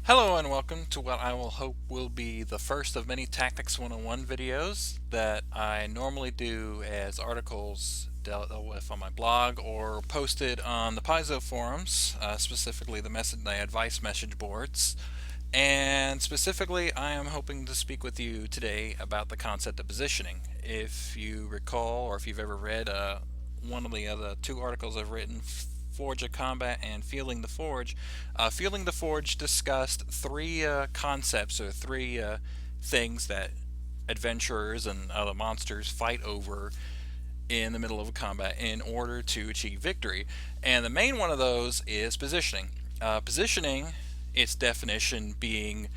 Hello and welcome to what I will hope will be the first of many Tactics 101 videos that I normally do as articles dealt with on my blog or posted on the Paizo forums, specifically the advice message boards. And specifically, I am hoping to speak with you today about the concept of positioning. If you recall, or if you've ever read one of the other two articles I've written, Forge of Combat and Feeling the Forge discussed three concepts or three things that adventurers and other monsters fight over in the middle of a combat in order to achieve victory. And the main one of those is positioning. Positioning, its definition being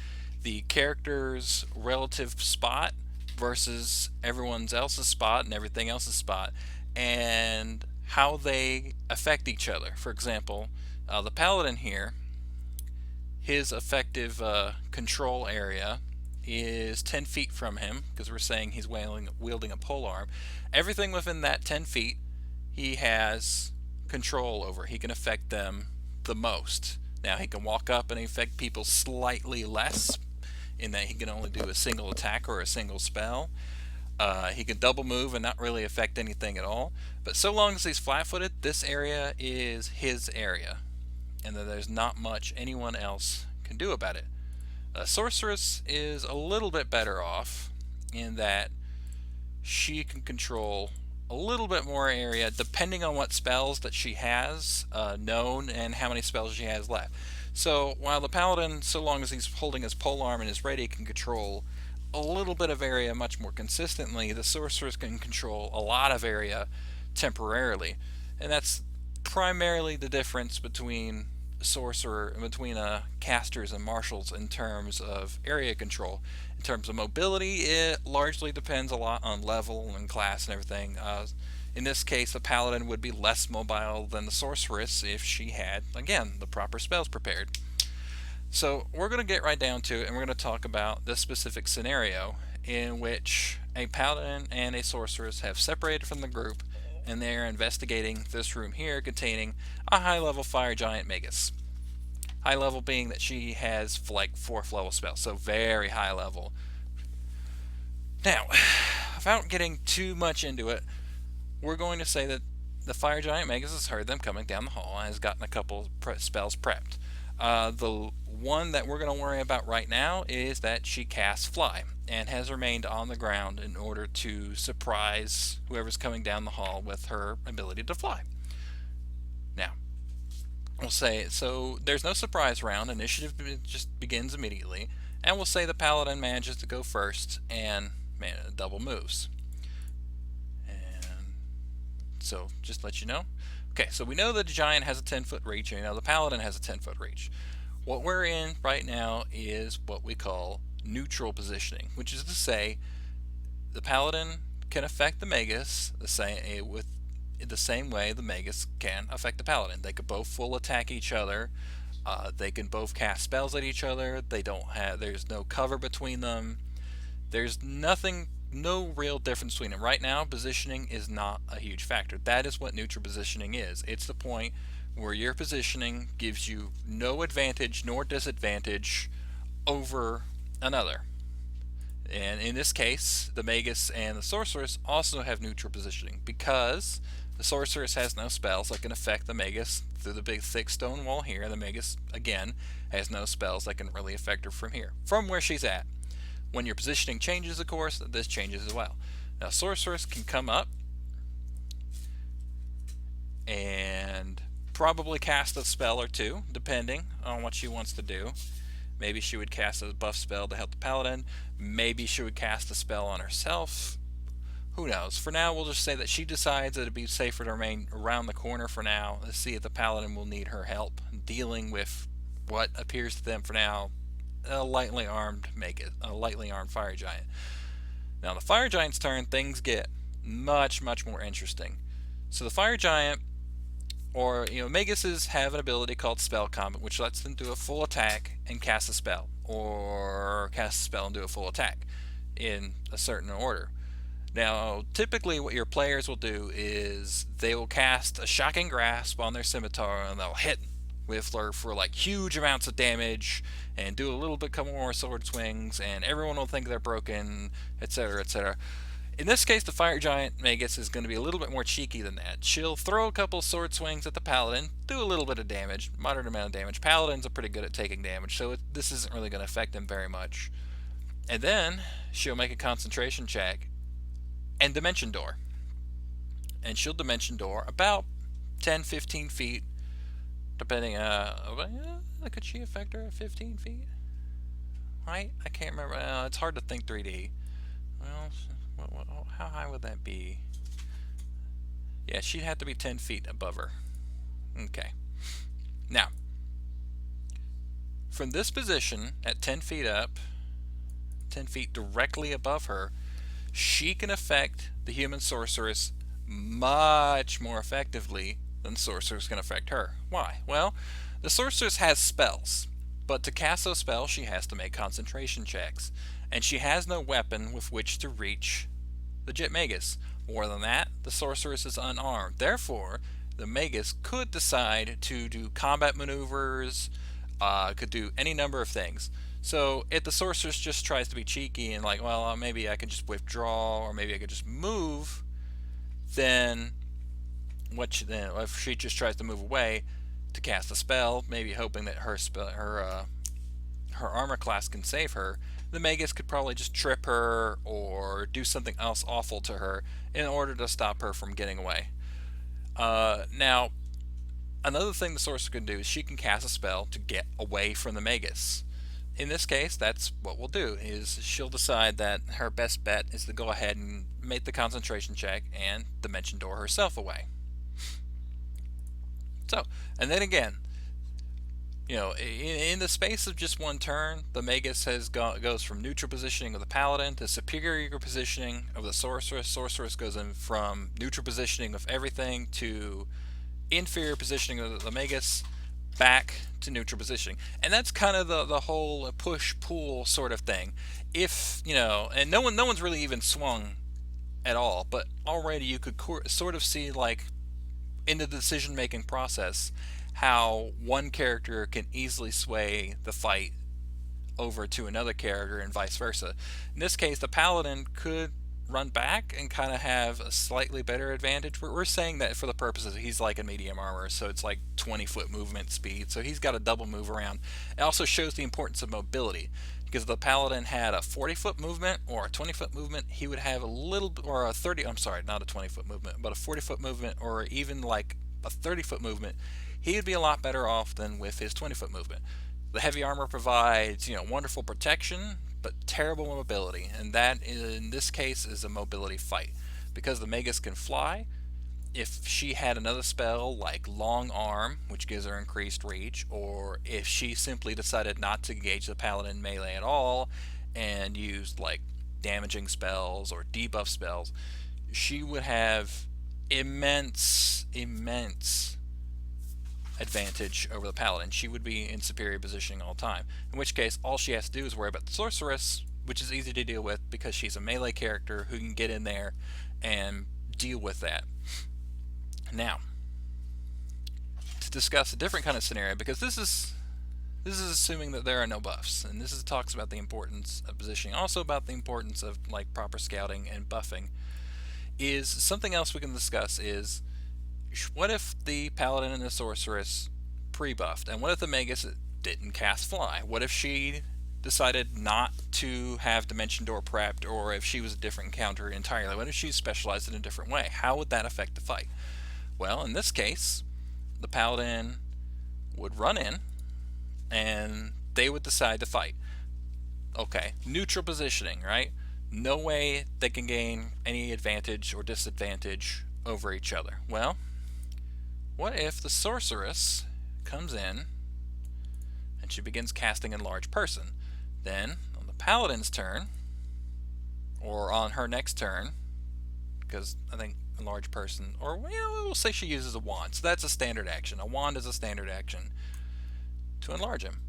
the character's relative spot versus everyone else's spot and everything else's spot, and how they affect each other. For example, the paladin here, his effective control area is 10 feet from him, because we're saying he's wielding a polearm. Everything within that 10 feet he has control over. He can affect them the most. Now he can walk up and affect people slightly less, in that he can only do a single attack or a single spell. He can double move and not really affect anything at all. But so long as he's flat-footed, this area is his area, and that there's not much anyone else can do about it. A sorceress is a little bit better off in that she can control a little bit more area depending on what spells that she has known and how many spells she has left. So while the paladin, so long as he's holding his polearm and is ready, can control a little bit of area much more consistently, the sorceress can control a lot of area temporarily. And that's primarily the difference between casters and marshals in terms of area control. In terms of mobility, it largely depends a lot on level and class and everything. In this case, the paladin would be less mobile than the sorceress if she had, again, the proper spells prepared. So we're going to get right down to it, and we're going to talk about this specific scenario in which a paladin and a sorceress have separated from the group, and they are investigating this room here containing a high-level fire giant magus. High level being that she has like 4th level spells, so very high level. Now, without getting too much into it, we're going to say that the fire giant magus has heard them coming down the hall and has gotten a couple spells prepped. The one that we're going to worry about right now is that she casts fly and has remained on the ground in order to surprise whoever's coming down the hall with her ability to fly. Now, we'll say, so there's no surprise round, initiative just begins immediately, and we'll say the paladin manages to go first and double moves. And so just let you know. Okay, so we know that the giant has a 10-foot reach, and we know the paladin has a 10-foot reach. What we're in right now is what we call neutral positioning, which is to say the paladin can affect the magus the same way the magus can affect the paladin. They could both full attack each other. They can both cast spells at each other. There's no cover between them. There's no real difference between them. Right now, positioning is not a huge factor. That is what neutral positioning is. It's the point where your positioning gives you no advantage nor disadvantage over another. And in this case, the magus and the sorceress also have neutral positioning, because the sorceress has no spells that can affect the magus through the big thick stone wall here. The magus, again, has no spells that can really affect her from here, from where she's at. When your positioning changes, of course, this changes as well. Now, sorceress can come up and probably cast a spell or two, depending on what she wants to do. Maybe she would cast a buff spell to help the paladin. Maybe she would cast a spell on herself. Who knows? For now, we'll just say that she decides that it'd be safer to remain around the corner for now to see if the paladin will need her help dealing with what appears to them for now a lightly armed fire giant. Now, the fire giant's turn, things get much more interesting. So the fire giant, or maguses have an ability called spell combat, which lets them do a full attack and cast a spell, or cast a spell and do a full attack in a certain order. Now, typically what your players will do is they will cast a shocking grasp on their scimitar and they'll hit with her for like huge amounts of damage and do a little bit more sword swings, and everyone will think they're broken, etc., etc. In this case, the Fire Giant Magus is going to be a little bit more cheeky than that. She'll throw a couple sword swings at the Paladin, do a little bit of damage, moderate amount of damage. Paladins are pretty good at taking damage, so this isn't really going to affect them very much. And then she'll make a concentration check and Dimension Door. And she'll Dimension Door about 10-15 feet, depending. Could she affect her at 15 feet? Right? I can't remember. It's hard to think 3D. Well, how high would that be? Yeah, she'd have to be 10 feet above her. Okay. Now, from this position at 10 feet up, 10 feet directly above her, she can affect the human sorceress much more effectively than the sorceress can affect her. Why? Well, the sorceress has spells, but to cast those spells she has to make concentration checks, and she has no weapon with which to reach the Jit Magus. More than that, the sorceress is unarmed. Therefore, the Magus could decide to do combat maneuvers, could do any number of things. So if the sorceress just tries to be cheeky and like, well, maybe I could just withdraw, or maybe I could just move, then if she just tries to move away to cast a spell, maybe hoping that her armor class can save her, the Magus could probably just trip her or do something else awful to her in order to stop her from getting away. Now, another thing the sorceress can do is she can cast a spell to get away from the Magus. In this case, that's what we'll do, is she'll decide that her best bet is to go ahead and make the concentration check and Dimension Door herself away. So, and then again, in the space of just one turn, the Magus goes from neutral positioning of the Paladin to superior positioning of the Sorceress. Sorceress goes in from neutral positioning of everything to inferior positioning of the Magus, back to neutral positioning. And that's kind of the whole push-pull sort of thing. If, and no one's really even swung at all, but already you could sort of see, like, in the decision-making process, how one character can easily sway the fight over to another character and vice versa. In this case, the Paladin could run back and kind of have a slightly better advantage. We're saying that for the purposes he's like a medium armor, so it's like 20-foot movement speed, so he's got a double move around. It also shows the importance of mobility, because if the Paladin had a 40-foot movement or a 20-foot movement, he would have a little, or a 30, I'm sorry, not a 20-foot movement, but a 40-foot movement, or even like a 30-foot movement, he would be a lot better off than with his 20-foot movement. The heavy armor provides, wonderful protection, but terrible mobility, and that in this case is a mobility fight. Because the Magus can fly, if she had another spell like Long Arm, which gives her increased reach, or if she simply decided not to engage the Paladin melee at all and used like damaging spells or debuff spells, she would have immense advantage over the Paladin. She would be in superior positioning all the time, in which case all she has to do is worry about the Sorceress, which is easy to deal with because she's a melee character who can get in there and deal with that. Now, to discuss a different kind of scenario, because this is assuming that there are no buffs, and this talks about the importance of positioning, also about the importance of like proper scouting and buffing, is something else we can discuss is, what if the Paladin and the Sorceress pre-buffed? And what if the Magus didn't cast Fly? What if she decided not to have Dimension Door prepped, or if she was a different encounter entirely? What if she specialized in a different way? How would that affect the fight? Well, in this case, the Paladin would run in, and they would decide to fight. Okay, neutral positioning, right? No way they can gain any advantage or disadvantage over each other. Well, what if the Sorceress comes in and she begins casting Enlarge Person? Then, on the Paladin's turn, or on her next turn, because I think Enlarge Person, or we'll say she uses a wand, so that's a standard action. A wand is a standard action to enlarge him.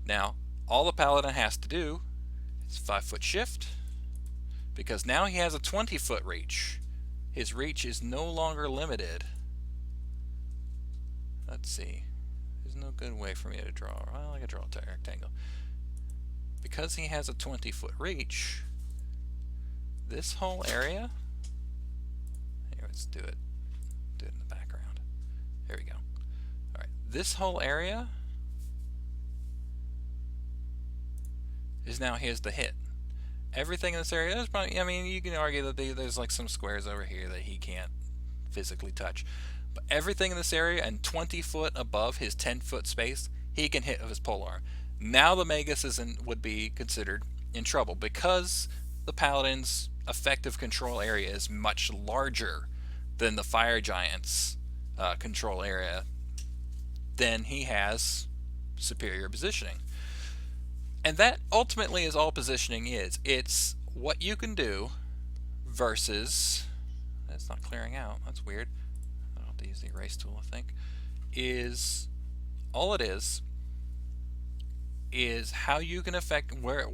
Now, all the Paladin has to do is 5-foot shift, because now he has a 20-foot reach. His reach is no longer limited. Let's see. There's no good way for me to draw. Well, I can draw a rectangle. Because he has a 20-foot reach, this whole area, here, let's do it in the background. There we go. Alright, this whole area is now his to hit. Everything in this area is probably, I mean, you can argue that there's like some squares over here that he can't physically touch. But everything in this area and 20 foot above his 10-foot space, he can hit with his polearm. Now the Magus would be considered in trouble because the Paladin's effective control area is much larger than the Fire Giant's control area. Then he has superior positioning. And that ultimately is all positioning is. It's what you can do versus... That's not clearing out. That's weird. I'll have to use the erase tool, I think. All it is how you can affect where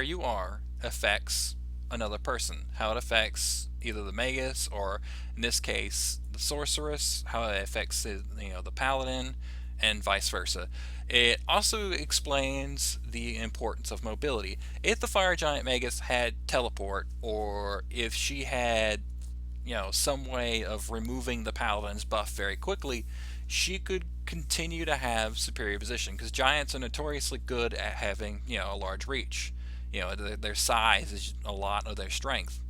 you are affects another person. How it affects either the Magus or, in this case, the Sorceress. How it affects the Paladin, and vice versa. It also explains the importance of mobility. If the Fire Giant Magus had teleport, or if she had, some way of removing the Paladin's buff very quickly, she could continue to have superior position, because giants are notoriously good at having, a large reach. Their size is a lot of their strength.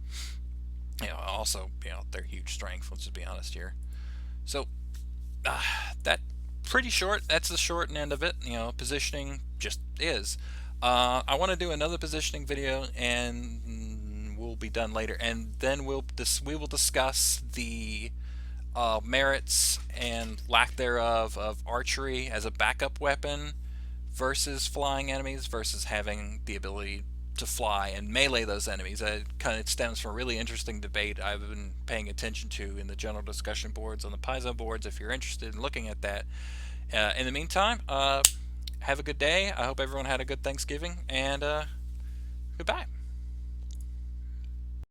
Also, their huge strength, let's just be honest here. So, that pretty short. That's the short end of it. Positioning just is. I want to do another positioning video, and we'll be done later. And then we will discuss the merits and lack thereof of archery as a backup weapon versus flying enemies versus having the ability to fly and melee those enemies. It kind of stems from a really interesting debate I've been paying attention to in the general discussion boards on the Paizo boards, if you're interested in looking at that. In the meantime, have a good day. I hope everyone had a good Thanksgiving, and goodbye.